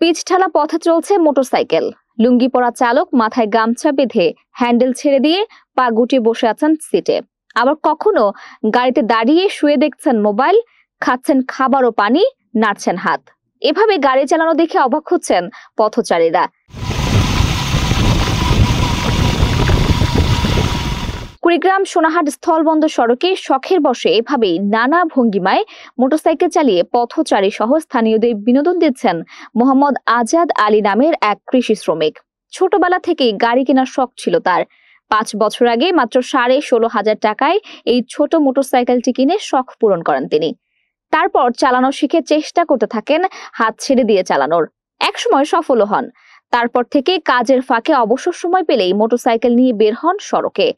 Pitch ঢালা পথে চলছে মোটরসাইকেল। লুঙ্গি পরা চালক মাথায় গামছা বেঁধে হ্যান্ডেল ছেড়ে দিয়ে পা গুটিয়ে বসে আছেন সিটে। আবার কখনো গাড়িতে দাঁড়িয়ে শুয়ে দেখছেন মোবাইল, খাচ্ছেন খাবার ও পানি, নাড়ছেন হাত। এভাবে গাড়ি চালানো দেখে অবাক হচ্ছেন পথচারীরা। কুড়িগ্রাম সোনাহাট স্থলবন্দর সড়কে শখের বশে এভাবেই নানা ভঙ্গিমায় মোটরসাইকেল চালিয়ে পথচারী সহ স্থানীয়দের বিনোদন দিচ্ছেন মোহাম্মদ আজাদ আলী নামের এক কৃষি শ্রমিক। ছোটবেলা থেকেই গাড়ি কেনার শখ ছিল তার। 5 বছর আগে মাত্র 16,500 টাকায় এই ছোট মোটরসাইকেলটি কিনে শখ পূরণ করেন তিনি। তারপর চালানো শিখে চেষ্টা করতে থাকেন হাত ছেড়ে দিয়ে চালানোর। একসময় সফলও হন। তারপর থেকে কাজের ফাঁকে অবসর সময় পেলেই মোটরসাইকেল নিয়ে বের হন সড়কে।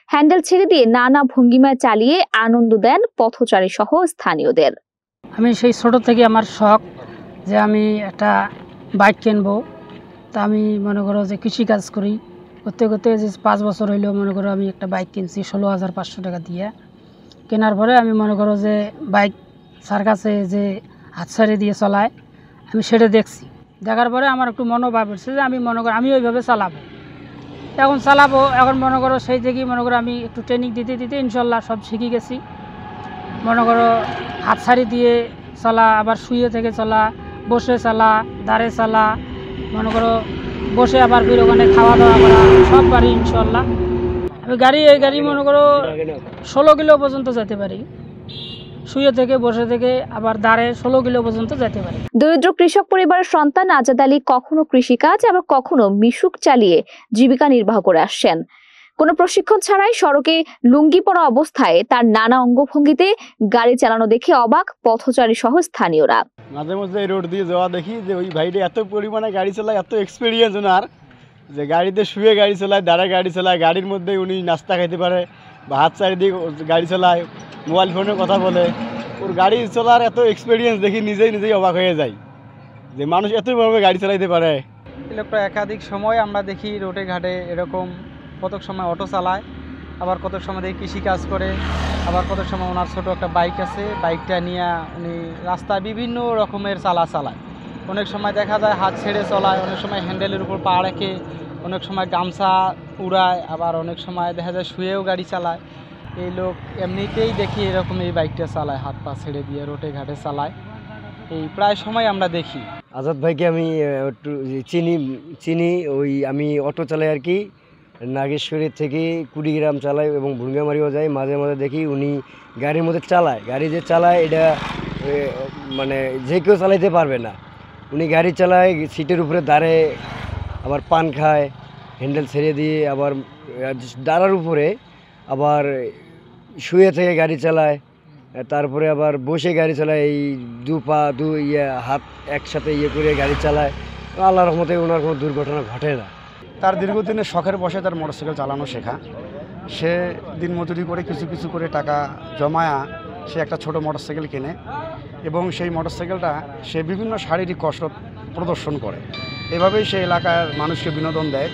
হ্যান্ডেল ছেড়ে দিয়ে নানা ভঙ্গিমায় চালিয়ে আনন্দ দেন পথচারী সহ স্থানীয়দের। আমি সেই ছোট থেকে আমার শখ যে আমি একটা বাইক কিনবো। তা আমি মনে করো যে কৃষিকাজ করি, করতে করতে যে 5 বছর হইলেও মনে করো আমি একটা বাইক কিনছি 16,500 টাকা দিয়ে। কেনার পরে আমি মনে করো যে বাইক স্যার কাছে যে হাত ছাড়িয়ে দিয়ে চলায়, আমি সেটা দেখছি। দেখার পরে আমার একটু মনোভাব হচ্ছে যে আমি মনে করো আমি ওইভাবে চালাবো। এখন মনে করো সেই থেকেই মনে করো আমি একটু ট্রেনিং দিতে দিতে ইনশাল্লাহ সব শিখে গেছি। মনে করো হাত ছাড়ি দিয়ে চলা, আবার শুয়ে থেকে চলা, বসে চালা, দাঁড়ে চালা, মনে করো বসে আবার ফির ওখানে খাওয়া দাওয়া করা, সব পারি ইনশাল্লাহ। আমি এই গাড়ি মনে করো 16 কিলো পর্যন্ত যেতে পারি। শুয়ে থেকে বসে থেকে আবার দাঁড়ে 16 কিলো পর্যন্ত যেতে পারে। দরিদ্র কৃষক পরিবারের সন্তান আজাদ আলী কখনো কৃষিকাজ আবার কখনো মিশুক চালিয়ে জীবিকা নির্বাহ করে আসছেন। কোনো প্রশিক্ষণ ছাড়াই সড়কে লুঙ্গি পরা অবস্থায় তার নানা অঙ্গভঙ্গিতে গাড়ি চালানো দেখে অবাক পথচারী সহ স্থানীয়রা। মাঝে মাঝে রোড দিয়ে যাওয়া দেখি যে ওই ভাইটা এত পরিমাণে গাড়ি চালায়, এত এক্সপিরিয়েন্স ওনার, যে গাড়িতে শুয়ে গাড়ি চালায়, দাঁড়ায় গাড়ি চালায়, গাড়ির মধ্যে উনি নাস্তা খাইতে পারে বা হাত চারি দিয়ে গাড়ি চালায়, মোবাইল ফোনে কথা বলে। ওর গাড়ি চলার এত এক্সপিরিয়েন্স দেখি নিজেই অবাক হয়ে যায় যে মানুষ এতভাবে গাড়ি চালাইতে পারে। প্রায় একাধিক সময় আমরা দেখি রোডে ঘাটে এরকম, কত সময় অটো চালায়, আবার কত সময় দেখি কৃষিকাজ করে, আবার কত সময় ওনার ছোটো একটা বাইক আছে, বাইকটা নিয়ে উনি রাস্তায় বিভিন্ন রকমের চালায়। অনেক সময় দেখা যায় হাত ছেড়ে চলায়, অনেক সময় হ্যান্ডেলের উপর পা রেখে, অনেক সময় গামছা উড়ায়, আবার অনেক সময় দেখা যায় শুয়েও গাড়ি চালায়। এই লোক এমনিতেই দেখি এরকম এই বাইকটা চালায়, হাত পা ছেড়ে দিয়ে রোডে ঘাটে চালায়। এই প্রায় সময় আমরা দেখি। আজাদ ভাইকে আমি একটু চিনি ওই আমি অটো চালাই আর কি, নাগেশ্বরীর থেকে কুড়িগ্রাম চালাই এবং ভুঙ্গামারিও যাই। মাঝে মাঝে দেখি উনি গাড়ির মধ্যে চালায়, গাড়ি যে চালায় এটা মানে যে কেউ চালাইতে পারবে না। উনি গাড়ি চালায়, সিটের উপরে দাঁড়ে, আবার পান খায়, হ্যান্ডেল ছেড়ে দিয়ে, আবার দাঁড়ার উপরে, আবার শুয়ে থেকে গাড়ি চালায়, তারপরে আবার বসে গাড়ি চালায়। এই হাত একসাথে করে গাড়ি চালায়। আল্লাহর রহমতে ওনার কোনো দুর্ঘটনা ঘটে না। তার দীর্ঘদিনের শখের বসে তার মোটরসাইকেল চালানো শেখা। সে দিন মজুরি করে কিছু করে টাকা জমায়া সে একটা ছোট মোটরসাইকেল কেনে এবং সেই মোটরসাইকেলটা সে বিভিন্ন শারীরিক কসরত প্রদর্শন করে। এভাবেই সে এলাকার মানুষকে বিনোদন দেয়।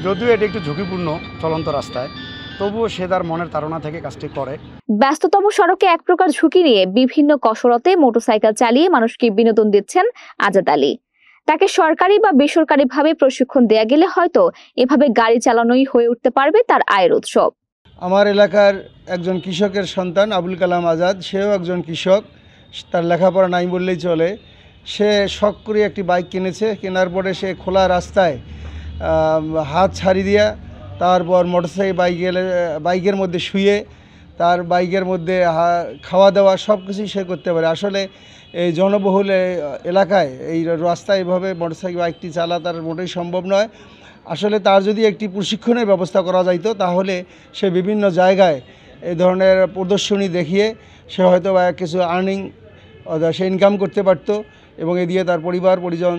যদিও এটি একটু ঝুঁকিপূর্ণ চলন্ত রাস্তায়, তবুও সে তার মনের তাড়না থেকে কাজটি করে। ব্যস্ততম সড়কে এক প্রকার ঝুঁকি নিয়ে বিভিন্ন কসরতে মোটরসাইকেল চালিয়ে মানুষকে বিনোদন দিচ্ছেন আজাদ আলী। তাকে সরকারি বা বেসরকারিভাবে প্রশিক্ষণ দেয়া গেলে হয়তো এভাবে গাড়ি চালানোই হয়ে উঠতে পারবে তার আয়ের উৎস। আমার এলাকার একজন কৃষকের সন্তান আবুল কালাম আজাদ, সেও একজন কৃষক। তার লেখাপড়া নাই বললেই চলে। সে শখ করে একটি বাইক কিনেছে। কেনার পরে সে খোলা রাস্তায় হাত ছাড়ি দিয়া, তারপর মোটরসাইকেল বাইকের মধ্যে শুয়ে, তার বাইকের মধ্যে খাওয়া দাওয়া সব কিছুই সে করতে পারে। আসলে এই জনবহুল এলাকায় এই রাস্তায় এভাবে মোটরসাইকেল বাইকটি চালা তার মোটেই সম্ভব নয়। আসলে তার যদি একটি প্রশিক্ষণের ব্যবস্থা করা যাইতো তাহলে সে বিভিন্ন জায়গায় এই ধরনের প্রদর্শনী দেখিয়ে সে হয়তো বা কিছু সে ইনকাম করতে পারত এবং এ দিয়ে তার পরিজন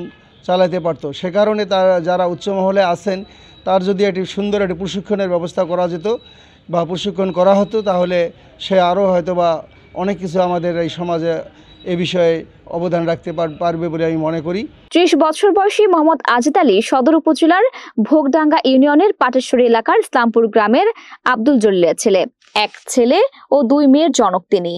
চালাতে পারত। সে কারণে তার যারা উচ্চ মহলে আছেন তার যদি একটি সুন্দর একটি প্রশিক্ষণের ব্যবস্থা করা যেত বা প্রশিক্ষণ করা হতো, তাহলে সে আরও হয়তো বা অনেক কিছু আমাদের এই সমাজে এ বিষয়ে অবদান রাখতে পারবে বলে আমি মনে করি। 30 বছর বয়সী মোহাম্মদ আজাদ আলী সদর উপজেলার ভোগডাঙ্গা ইউনিয়নের পাটেশ্বরী এলাকার ইসলামপুর গ্রামের আব্দুল জলিলের ছেলে। 1 ছেলে ও 2 মেয়ের জনক তিনি।